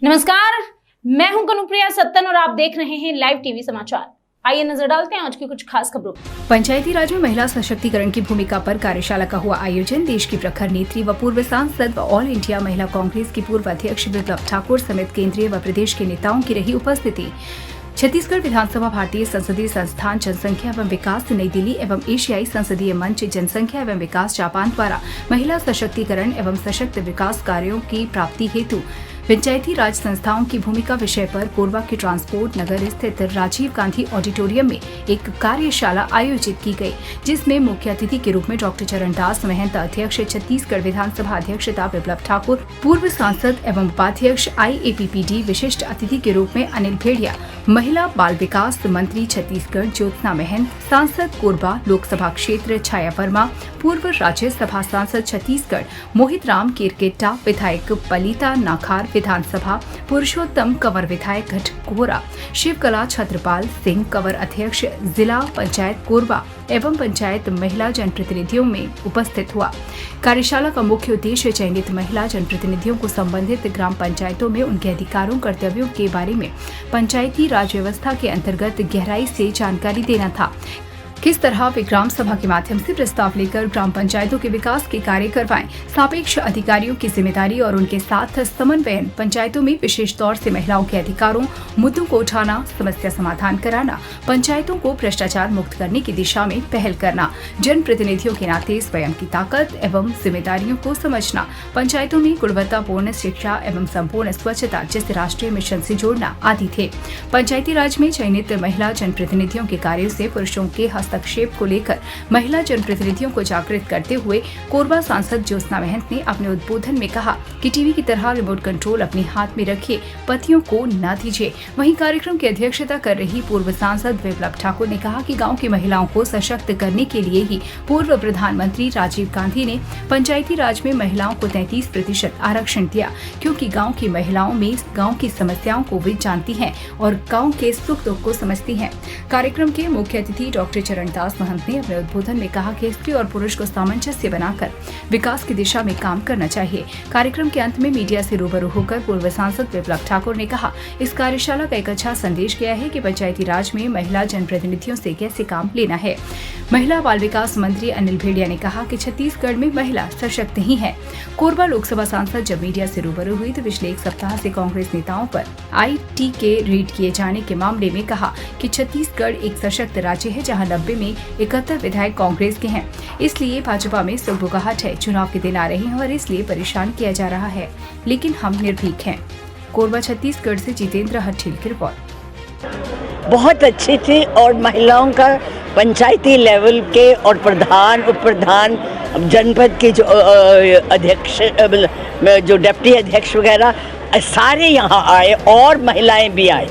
नमस्कार, मैं हूं कनुप्रिया सत्तन और आप देख रहे हैं लाइव टीवी समाचार। आइए नजर डालते हैं आज की कुछ खास खबरों। पंचायती राज में महिला सशक्तिकरण की भूमिका पर कार्यशाला का हुआ आयोजन। देश की प्रखर नेत्री व पूर्व सांसद व ऑल इंडिया महिला कांग्रेस की पूर्व अध्यक्ष विप्लव ठाकुर समेत केंद्रीय व प्रदेश के नेताओं की रही उपस्थिति। छत्तीसगढ़ विधानसभा, भारतीय संसदीय संस्थान जनसंख्या एवं विकास नई दिल्ली एवं एशियाई संसदीय मंच जनसंख्या एवं विकास जापान द्वारा महिला सशक्तिकरण एवं सशक्त विकास कार्यों की प्राप्ति हेतु पंचायती राज संस्थाओं की भूमिका विषय पर कोरबा के ट्रांसपोर्ट नगर स्थित राजीव गांधी ऑडिटोरियम में एक कार्यशाला आयोजित की गई, जिसमें मुख्य अतिथि के रूप में डॉक्टर चरणदास महंत, अध्यक्ष छत्तीसगढ़ विधानसभा अध्यक्षता विप्लव ठाकुर, पूर्व सांसद एवं उपाध्यक्ष IAPPD, विशिष्ट अतिथि के रूप में अनिल भेड़िया, महिला बाल विकास मंत्री छत्तीसगढ़ ज्योत्सना महंत, सांसद कोरबा लोकसभा क्षेत्र छाया वर्मा, पूर्व राज्यसभा सांसद छत्तीसगढ़ मोहित राम केरकेट्टा, विधायक पलिता नाखार विधानसभा, पुरुषोत्तम कंवर विधायक घटकोरा, शिवकला छत्रपाल सिंह कंवर अध्यक्ष जिला पंचायत कोरबा एवं पंचायत महिला जनप्रतिनिधियों में उपस्थित हुआ। कार्यशाला का मुख्य उद्देश्य चयनित महिला जनप्रतिनिधियों को संबंधित ग्राम पंचायतों में उनके अधिकारों कर्तव्यों के बारे में पंचायती राज व्यवस्था के अंतर्गत गहराई से जानकारी देना था। किस तरह वे ग्राम सभा के माध्यम से प्रस्ताव लेकर ग्राम पंचायतों के विकास के कार्य करवाएं, सापेक्ष अधिकारियों की जिम्मेदारी और उनके साथ समन्वयन, पंचायतों में विशेष तौर से महिलाओं के अधिकारों, मुद्दों को उठाना, समस्या समाधान कराना, पंचायतों को भ्रष्टाचार मुक्त करने की दिशा में पहल करना, जनप्रतिनिधियों के नाते स्वयं की ताकत एवं जिम्मेदारियों को समझना, पंचायतों में गुणवत्तापूर्ण शिक्षा एवं संपूर्ण स्वच्छता जैसे राष्ट्रीय मिशन से जोड़ना आदि थे। पंचायती राज में चयनित महिला जनप्रतिनिधियों के कार्यों से पुरुषों के हस्तक्षेप को लेकर महिला जनप्रतिनिधियों को जागृत करते हुए कोरबा सांसद ज्योत्सना महंत ने अपने उद्बोधन में कहा कि टीवी की तरह रिमोट कंट्रोल अपने हाथ में रखिए, पतियों को न दीजिए। वहीं कार्यक्रम की अध्यक्षता कर रही पूर्व सांसद विप्लव ठाकुर ने कहा कि गांव की महिलाओं को सशक्त करने के लिए ही पूर्व प्रधानमंत्री राजीव गांधी ने पंचायती राज में महिलाओं को 33% आरक्षण दिया, क्योंकि गाँव की महिलाओं में गाँव की समस्याओं को वे जानती है और गाँव के सुख दुख को समझती है। कार्यक्रम के मुख्य अतिथि डॉक्टर चरणदास महंत ने अपने उद्बोधन में कहा कि स्त्री और पुरुष को सामंजस्य बनाकर विकास की दिशा में काम करना चाहिए। कार्यक्रम के अंत में मीडिया से रूबरू होकर पूर्व सांसद विप्लव ठाकुर ने कहा, इस कार्यशाला का एक अच्छा संदेश गया है कि पंचायती राज में महिला जनप्रतिनिधियों से कैसे काम लेना है। महिला बाल विकास मंत्री अनिल भेड़िया ने कहा कि छत्तीसगढ़ में महिला सशक्त ही है। कोरबा लोकसभा सांसद जब मीडिया से रूबरू हुई तो पिछले एक सप्ताह से कांग्रेस नेताओं पर IT के रेड किए जाने के मामले में कहा कि छत्तीसगढ़ एक सशक्त राज्य है जहां 90 में 71 विधायक कांग्रेस के हैं, इसलिए भाजपा में सुगबुगाहट है। चुनाव के दिन आ रहे हैं और इसलिए परेशान किया जा रहा है, लेकिन हम निर्भीक हैं। कोरबा छत्तीसगढ़ से जितेंद्र हट्ठिल की रिपोर्ट। बहुत अच्छी थी और महिलाओं का पंचायती लेवल के और प्रधान, उप प्रधान, जनपद के जो अध्यक्ष, जो डिप्टी अध्यक्ष वगैरह सारे यहाँ आए और महिलाएं भी आई।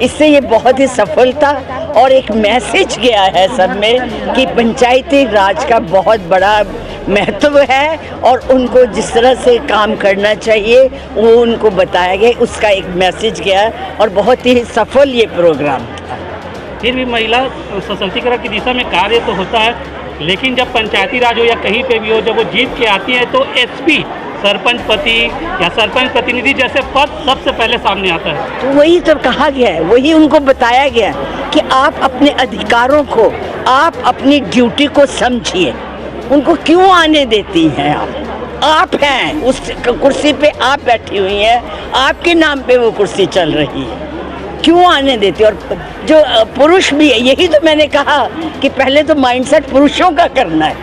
इससे ये बहुत ही सफलता और एक मैसेज गया है सब में कि पंचायती राज का बहुत बड़ा महत्व है और उनको जिस तरह से काम करना चाहिए वो उनको बताया गया, उसका एक मैसेज गया और बहुत ही सफल ये प्रोग्राम था। फिर भी महिला सशक्तिकरण की दिशा में कार्य तो होता है, लेकिन जब पंचायती राज हो या कहीं पे भी हो, जब वो जीत के आती है तो SP सरपंच पति या सरपंच प्रतिनिधि जैसे पद सबसे पहले सामने आता है। तो वही तो कहा गया है, वही उनको बताया गया है कि आप अपने अधिकारों को, आप अपनी ड्यूटी को समझिए। उनको क्यों आने देती हैं आप हैं उस कुर्सी पे, आप बैठी हुई हैं, आपके नाम पे वो कुर्सी चल रही है, क्यों आने देती? और जो पुरुष भी है, यही तो मैंने कहा कि पहले तो माइंडसेट पुरुषों का करना है,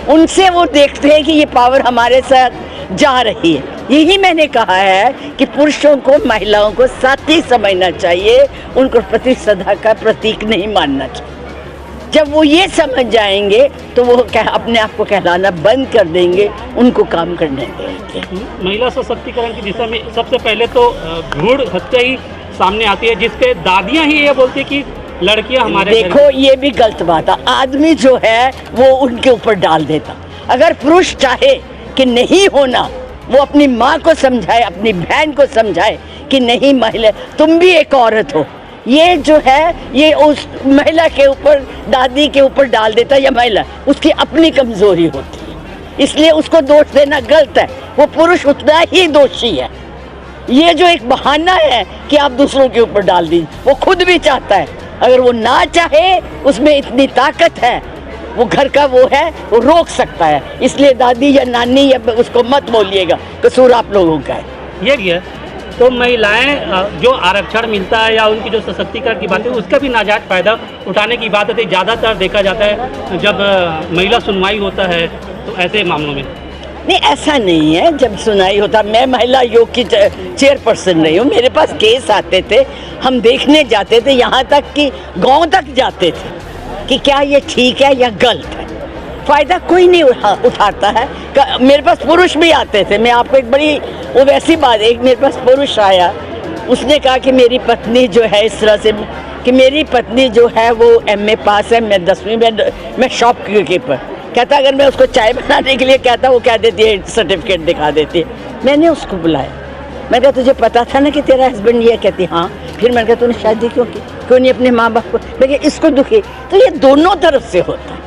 उनसे वो देखते हैं कि ये पावर हमारे साथ जा रही है। यही मैंने कहा है कि पुरुषों को महिलाओं को साथी समझना चाहिए, उनको प्रतिस्पर्धा का प्रतीक नहीं मानना चाहिए। जब वो ये समझ जाएंगे तो वो अपने आप को कहलाना बंद कर देंगे, उनको काम करने देंगे। महिला सशक्तिकरण की दिशा में सबसे पहले तो भ्रूण हत्या ही सामने आती है, जिसके दादियाँ ही ये बोलती कि लड़कियाँ हमारे। देखो ये भी गलत बात है, आदमी जो है वो उनके ऊपर डाल देता। अगर पुरुष चाहे कि नहीं होना, वो अपनी माँ को समझाए, अपनी बहन को समझाए कि नहीं महिला, तुम भी एक औरत हो। ये जो है ये उस महिला के ऊपर, दादी के ऊपर डाल देता, या महिला उसकी अपनी कमजोरी होती है, इसलिए उसको दोष देना गलत है। वो पुरुष उतना ही दोषी है। ये जो एक बहाना है कि आप दूसरों के ऊपर डाल दीजिए, वो खुद भी चाहता है, अगर वो ना चाहे उसमें इतनी ताकत है, वो घर का वो है, वो रोक सकता है। इसलिए दादी या नानी या उसको मत बोलिएगा, कसूर आप लोगों का है। ये है तो महिलाएं जो आरक्षण मिलता है या उनकी जो सशक्तिकरण की बात है उसका भी नाजायज फायदा उठाने की बात है। ज़्यादातर देखा जाता है जब महिला सुनवाई होता है तो ऐसे मामलों में नहीं, ऐसा नहीं है। जब सुनाई होता, मैं महिला आयोग की चेयरपर्सन नहीं हूँ, मेरे पास केस आते थे, हम देखने जाते थे, यहाँ तक कि गांव तक जाते थे कि क्या ये ठीक है या गलत है। फ़ायदा कोई नहीं उठाता है। मेरे पास पुरुष भी आते थे। मैं आपको एक बड़ी वो वैसी बात, एक मेरे पास पुरुष आया, उसने कहा कि मेरी पत्नी जो है इस तरह से, कि मेरी पत्नी जो है वो MA पास है, मैं 10वीं में, मैं शॉप कीपर। कहता अगर मैं उसको चाय बनाने के लिए कहता, वो कह देती है सर्टिफिकेट दिखा देती है। मैंने उसको बुलाया, मैं कहा तुझे पता था ना कि तेरा हस्बैंड ये? कहती हाँ। फिर मैंने कहा तूने शादी क्यों की? क्यों नहीं अपने माँ बाप को? मैं कहा इसको दुखी। तो ये दोनों तरफ से होता है,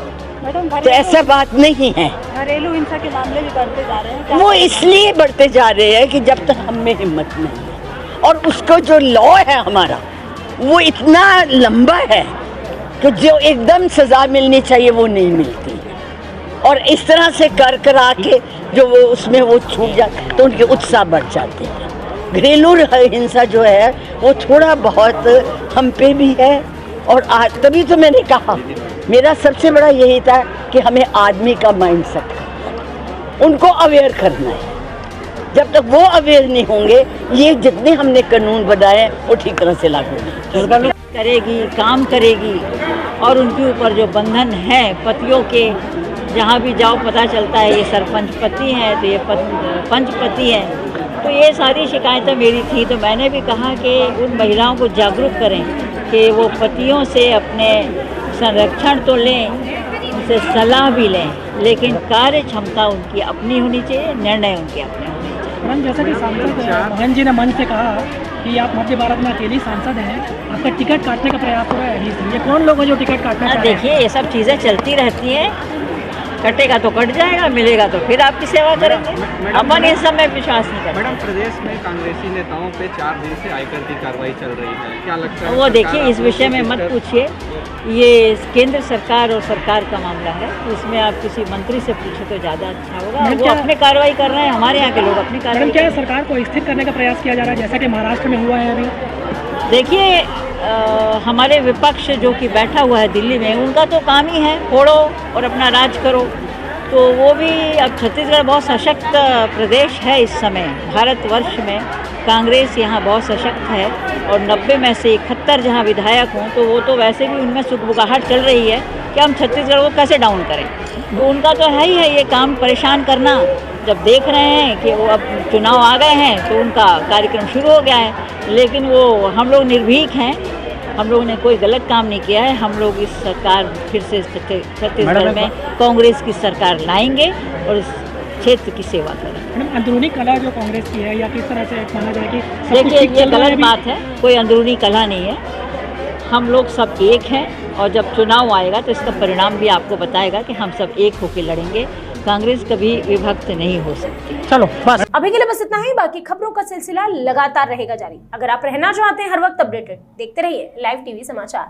तो ऐसा बात नहीं है। घरेलू हिंसा के मामले भी बढ़ते जा रहे हैं। वो इसलिए बढ़ते जा रहे हैं कि जब तक हम में हिम्मत नहीं है, और उसको जो लॉ है हमारा वो इतना लंबा है कि जो एकदम सजा मिलनी चाहिए वो नहीं मिलती है। और इस तरह से कर करा के जो वो उसमें वो छूट जाते तो उनके उत्साह बढ़ जाते हैं। घरेलू हिंसा जो है वो थोड़ा बहुत हम पे भी है। और तभी तो मैंने कहा मेरा सबसे बड़ा यही था कि हमें आदमी का माइंडसेट उनको अवेयर करना है। जब तक वो अवेयर नहीं होंगे, ये जितने हमने कानून बनाए वो ठीक तरह से लागू नहीं करेगी, काम करेगी। और उनके ऊपर जो बंधन है पतियों के, जहाँ भी जाओ पता चलता है ये सरपंच पति हैं, तो ये पंचपति हैं। तो ये सारी शिकायतें मेरी थी, तो मैंने भी कहा कि उन महिलाओं को जागरूक करें कि वो पतियों से अपने संरक्षण तो लें, उनसे सलाह भी लें, लेकिन कार्य क्षमता उनकी अपनी होनी चाहिए, निर्णय उनके अपने होने चाहिए। मैडम, जैसा कि सांसद मोहन जी ने मंच से कहा कि आप मध्य भारत में अकेली सांसद हैं, आपका टिकट काटने का प्रयास हो रहा है अभी। ये कौन लोग हैं जो टिकट काटना चाह रहे हैं? देखिए, ये सब चीज़ें चलती रहती हैं, कटेगा तो कट जाएगा, मिलेगा तो फिर आपकी सेवा करेंगे। अपन इस समय विश्वास नहीं करते। मैडम, प्रदेश में कांग्रेसी नेताओं पे 4 दिन से आयकर की कार्रवाई चल रही है, क्या लगता है? वो देखिए, इस विषय में मत पूछिए, ये केंद्र सरकार और सरकार का मामला है। इसमें आप किसी मंत्री से पूछे तो ज़्यादा अच्छा होगा। वो अपनी कार्रवाई कर रहे हैं, हमारे यहाँ के लोग अपनी कार्रवाई। क्या सरकार को स्थिर करने का प्रयास किया जा रहा है, जैसा कि महाराष्ट्र में हुआ है अभी? देखिए, हमारे विपक्ष जो कि बैठा हुआ है दिल्ली में, उनका तो काम ही है फोड़ो और अपना राज करो। तो वो भी, अब छत्तीसगढ़ बहुत सशक्त प्रदेश है इस समय भारतवर्ष में। कांग्रेस यहाँ बहुत सशक्त है और 90 में से 71 जहाँ विधायक हों, तो वो तो वैसे भी उनमें सुखबुगाहट चल रही है कि हम छत्तीसगढ़ को कैसे डाउन करें। तो उनका तो है ही है ये काम, परेशान करना। जब देख रहे हैं कि वो अब चुनाव आ गए हैं तो उनका कार्यक्रम शुरू हो गया है, लेकिन वो हम लोग निर्भीक हैं, हम लोगों ने कोई गलत काम नहीं किया है। हम लोग इस सरकार फिर से छत्तीसगढ़ में कांग्रेस की सरकार लाएंगे और इस क्षेत्र की सेवा करेंगे। मैडम, अंदरूनी कलह जो कांग्रेस की है, या किस तरह से माना जाए कि देखिए, ये गलत बात है, कोई अंदरूनी कलह नहीं है। हम लोग सब एक हैं और जब चुनाव आएगा तो इसका परिणाम भी आपको बताएगा कि हम सब एक होकर लड़ेंगे। कांग्रेस कभी विभक्त नहीं हो सकती। चलो बस, अभी के लिए बस इतना ही। बाकी खबरों का सिलसिला लगातार रहेगा जारी। अगर आप रहना चाहते हैं हर वक्त अपडेटेड, देखते रहिए लाइव टीवी समाचार।